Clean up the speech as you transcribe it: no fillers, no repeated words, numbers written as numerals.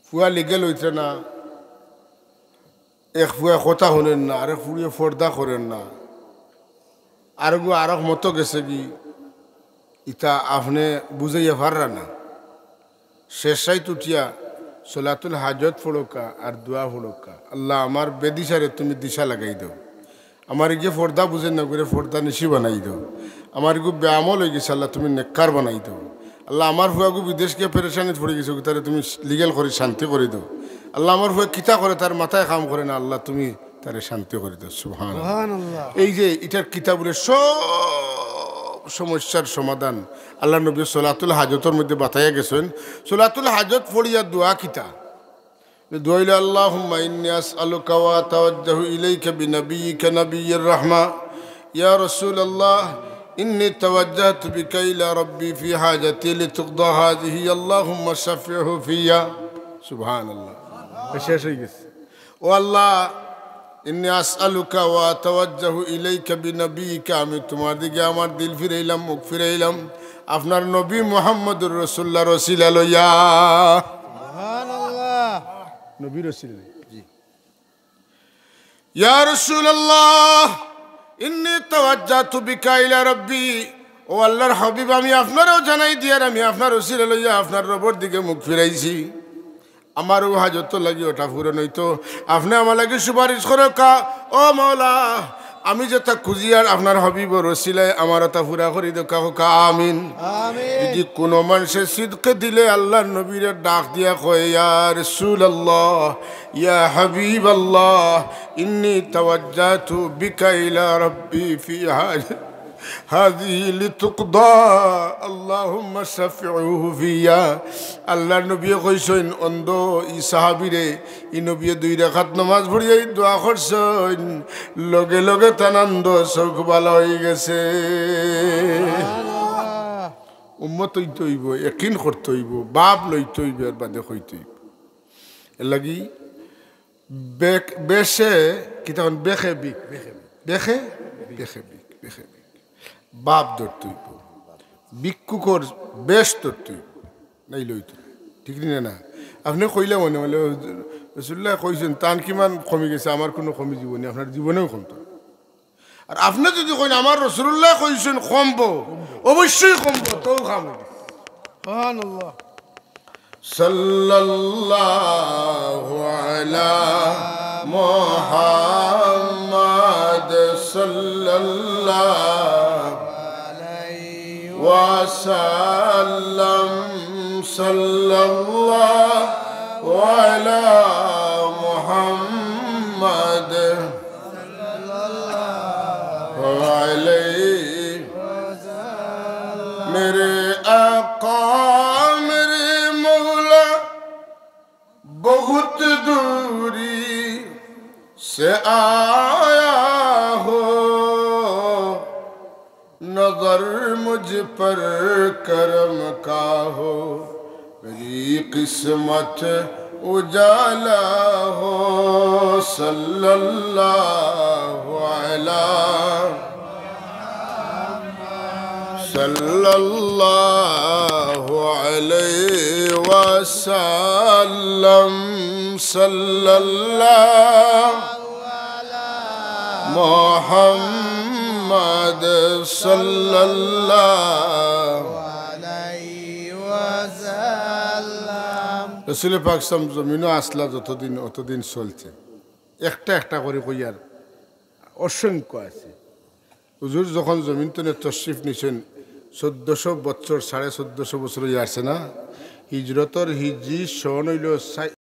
ফুয়া লিগেল হইতে না, এক ফুয়া কথা শোনেন না, আরেক ফুড়িয়ে পর্দা করেন না, আরেক মতো গেছে কি ইটা আপনি বুঝাইয়া পাররা না। শেষাই উঠিয়া সলাতুল হাজত ফোড়কা আর দোয়া ফোড়কা, আল্লাহ আমার বেদিশারে তুমি দিশা লাগাই দাও, আমার গিয়ে পর্দা বুঝেন না করে পর্দা নিশি বানাই দাও, আমার গু ব্যায়ামল হয়ে গেছে আল্লাহ তুমি নেককার বানাই দাও, আল্লাহ আমার ফুয়াগু বিদেশ গিয়ে পেরেশানিত পড়ে গেছে তারে তুমি লিগেল করে শান্তি করে দাও, আল্লাহ আমার ফুয়া কিতা করে তার মাথায় কাম করে না, আল্লাহ তুমি তারে শান্তি করে দাও। সুবহানাল্লাহ। এই যে এটার কিতাবের সব সমস্যার সমাধান আল্লাহ নবী সলাতুল হাজতের মধ্যে বাতাইয়া গেছেন। সলাতুল হাজত পড়িয়া দোয়া কিতা দোয়াইল আল্লাহুম্মা ইন্নী আসআলুকা ওয়া আতাওয়াজ্জাহু ইলাইকা বিনাবিয়িকা নাবিয়্যির রাহমা ইয়া রাসূলুল্লাহ ইন্নী তাওয়াজ্জাহতু বিকা ইলা রাব্বি ফি হাজাতি লিতুকদা হাযিহি আল্লাহুম্মা শাফি'হু ফিয়া। সুবহানাল্লাহ। শেষ হয়ে গেছে। ও আল্লাহ ইন্নী আসআলুকা ওয়া আতাওয়াজ্জাহু ইলাইকা বিনাবিয়িকা, আমি তোমার দিকে আমার দিল ফিরাইলাম, মুখ ফিরাইলাম আপনার নবী মুহাম্মদুর রাসূলুল্লাহর ওসিলা লইয়া। সুবহানাল্লাহ। নবীর ওসিলা। জি। ইয়া রাসূলুল্লাহ ইন্নী তাওয়াজ্জাহতু বিকা ইলা রাব্বি, ও আল্লাহর হাবিব আমি আপনারও জানাই দিয়ার আমি আপনার ওসিলা লইয়া আপনার রবের দিকে মুখ ফিরাইছি, আমারও হাজত লাগি ওটা পূরণ হইতো, আপনি আমার লাগে সুপারিশ করো কা। ও মাওলা আমি যেটা খুঁজি আর আপনার হাবিবর ওসিলায় আমার ওটা পুরা করি দো কা। আমিন। যদি কোনো মানুষের সিদকে দিলে আল্লাহর নবীর ডাক দিয়া কয় ইয়া রাসূলুল্লাহ ইয়া হাবিবাল্লাহ ইন্নী তাওয়াজ্জাহতু বিকা ইলা রাব্বি ফি হাযিহি লিতুকদা আল্লাহুম্মা শাফি'হু ফিয়া। আল্লাহর নবী কইছেন অন্ধ ই সাহাবীরে ই নবী দুই রাকাত নামাজ পড়িয়া দোয়া করছেন, লগে লগে তানন্দ চোখ ভালো হয়ে গেছে। উম্মত হইতে হইব, ইয়াকিন করতে হইব, বাপ লইতে হইব, এর বাদে হইতে হইব। এর লাগি বেশে কি তখন বেখে বিক বেখে বেখে বিক বেখে বিক বাপ ধরতে হইব, ভিক্ষুকর বেশ ধরতে হইব, নাই লইতে ঠিক না। আপনি কইলে মনে মনে রাসূলুল্লাহ কইছেন তান কিমান কমে গেছে, আমার কোনো কমি জীবনে আপনার জীবনেও কমতো। আর আপনি যদি কইন আমার রাসূলুল্লাহ কইছেন কমবো, অবশ্যই কমবো, তো খাম। সুবহানাল্লাহ। সাল্লাল্লাহু আলা মুহাম্মাদ সাল্লাল্লাহু আলাইহি ওয়াসাল্লাম সাল্লাল্লাহু আলা মুহাম্মাদ সাল্লাল্লাহু আলাইহি ওয়াসাল্লাম। মেরে আকা মেরে মৌলা बहुत दूरी से आया हो, नजर मुझ पर करम का हो, मेरी किस्मत उजाला हो। सल्लल्लाहु अलैहि सल्लल्लाहु अलैहि वसल्लम सल्लल्लाहु अला मुहम्मद सल्लल्लाहु अलैहि वसल्लम। রাসূল পাক সাল্লাল্লাহু জমিনে আসলা যতদিন অতদিন চলছে, একটা একটা করে কইয়ার অসংখ্য আছে। হুজুর যখন জমিন তনে তশরিফ নিছেন 1400 বছর 1450 বছর হয়ে আসছে না, হিজরতর হিজরি সন হইল